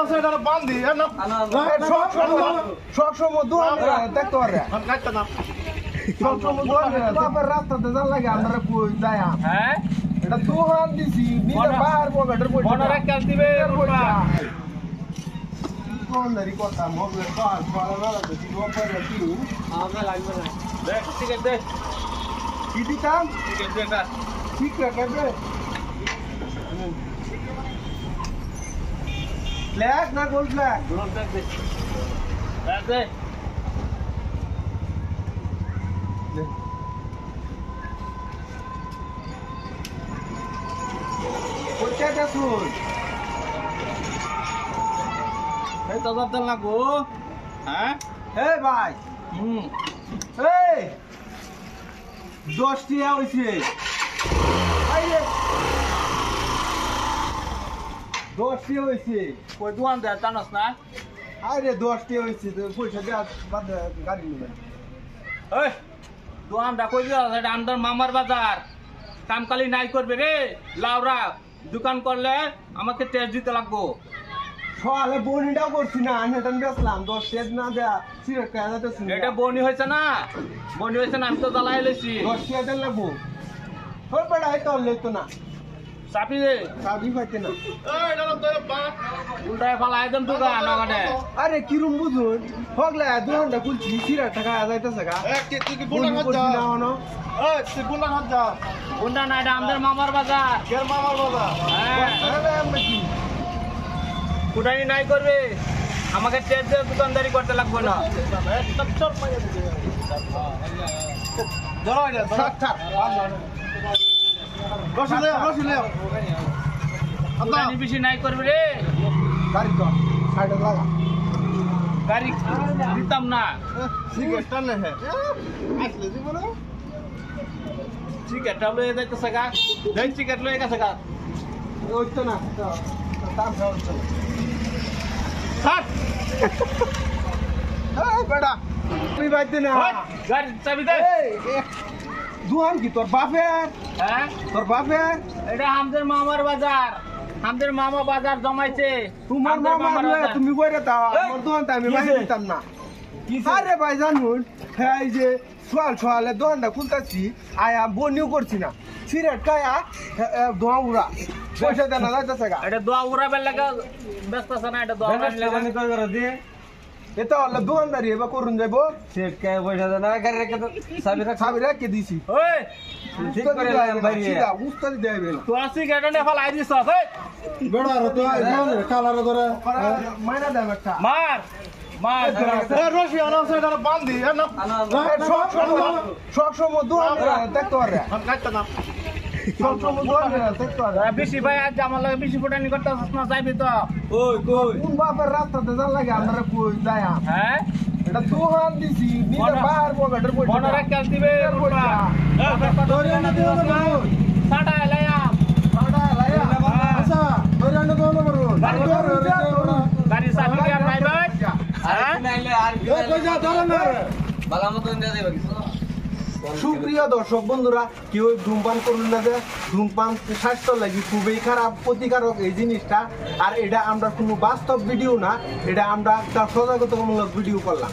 আছে এটা বান্ধি না সব সময় দোয়া দেখতে পারে আমি কাটতে না সব সময় দোয়া তারপর রাস্তাতে জান লাগে আমরা কই যাই হ্যাঁ এটা দোহান দিছি নিতে বার পকেটের পয়সা বড়রা কাজ দিবে কোন দারি কথা মগলে পাস পালা না তো দিব পারে কি আমরা লাগবে না দেখ ঠিক আছে কি দিতাম ঠিক আছে এটা ঠিক রাখবে ফ্ল্যাগ না গোল ফ্ল্যাগ গোল ফ্ল্যাগ দে দে কোথায় শুন এই তো দল লাগো হ্যাঁ এই ভাই এই 10 টিয়া হইছে আইরে 10 টিয়া হইছে কই দোকান দে জানাস না আরে 10 টিয়া হইছে তো পয়সা দে বাদ গাড়ি নিবে এই দোকানটা কই দিও এটা আমাদের মামার বাজার কামকালি নাই করবে রে লাউরা দোকান করলে আমাকে টেস্ট দিতে লাগবো সকালে বনিটাও করছি না আমি এটা বেচলাম 10 টেস্ট না দেয়া সিগারেট খাওয়া যাচ্ছে এটা বনি হয়েছে না আমি তো জ্বালাই লইছি 10 টেস্ট লাগবো তোর পড়া হয়তো লইতো না চাবি দে চাবি পাইতে না এই দাঁড়া তোর পা উল্টায় ফালাই দেন তো গা নগদে আরে কি রুম বুঝুন হগলা দোকানটা খুলছি সিগারেট খাওয়া যাইতেছে গা তুই কি বন্ডা হাত যা না এই তুই বন্ডা হাত যা বন্ডা না এটা আমাদের মামার বাজার কের মামার বাজার হ্যাঁ আমরা কি কুটানি নাই করবে আমাকে টেস্ট দিয়ে দোকানদারি করতে লাগবে না চল মাইয়া দিবে ধরো এটা থাক রসলে কুটানি বেশি নাই করবে রে গাড়ি তো সাইডে লাগা গাড়ি দিতাম না সিগারেটটা না হে আসলে জীবন সিগারেটটা লয়ে যাইতেছে গা দেন সিগারেট লয়ে গেছে গা ওই তো না তার খাওয়া চলে স্যার এই বেটা তুই বাইতে না গাড়ি চাবি দে দুহান কি তোর বাপের হ্যাঁ তোর বাপের এটা আমাদের মামার বাজার আমাদের মামা বাজার জমাইছে তোমার মামা তুমি কইরা দাও আমার দোকানটা আমি বাইরে দিতাম না আরে ভাই জানুন এই যে সোয়ালে দোকানটা খুলতাছি আয়া বনিও করছি না সিগারেট খায়া দোয়া উড়া পয়সা দেনা যাইতেছে গা এটা দোয়া উড়াবের লাগা ব্যস্ত আছে না এটা দোয়া উড়ানি কই করে দি এটা হলো দোকানদারি এবা করুন যাইবো সেট কে পয়সা দেনা গাড়ি রেখে তো চাবি রেখে দিছি ওই ঠিক করে লাইম বাইরে সিধা উস্তাদি দেবে না তো আসি গাড়ি ফালাই দিছ ওই বড় আর তো কালার ধরে মাইনা দেব একটা মার রশি আনাছে এটা বান্ধি না সব সময় দোয়া দেখতে পারে আমি কাটতে না সব সময় দোয়া দেখতে পারে বেশি ভাই আজ আমার লাগে বেশি ফুটানি করতেছস না যাইবি তো ওই কই কোন বাপের রাস্তাতে জান লাগে আমরা কই যাই হ্যাঁ এটা দোহান দিছি নিতে বার পকেটের পয়সা বড়রা কাজ দিবে পয়সা ধরে না দিও না সাটা লায়া আচ্ছা ধরে না দিও না বড় গাড়ি চাবি কি আর পাইবা সুপ্রিয় দর্শক বন্ধুরা কেউ ধূমপান করুন না যে ধূমপান স্বাস্থ্য লাগি খুবই খারাপ ক্ষতিকারক এই জিনিসটা আর এটা আমরা কোনো বাস্তব ভিডিও না এটা আমরা একটা সজাগতামূলক ভিডিও করলাম।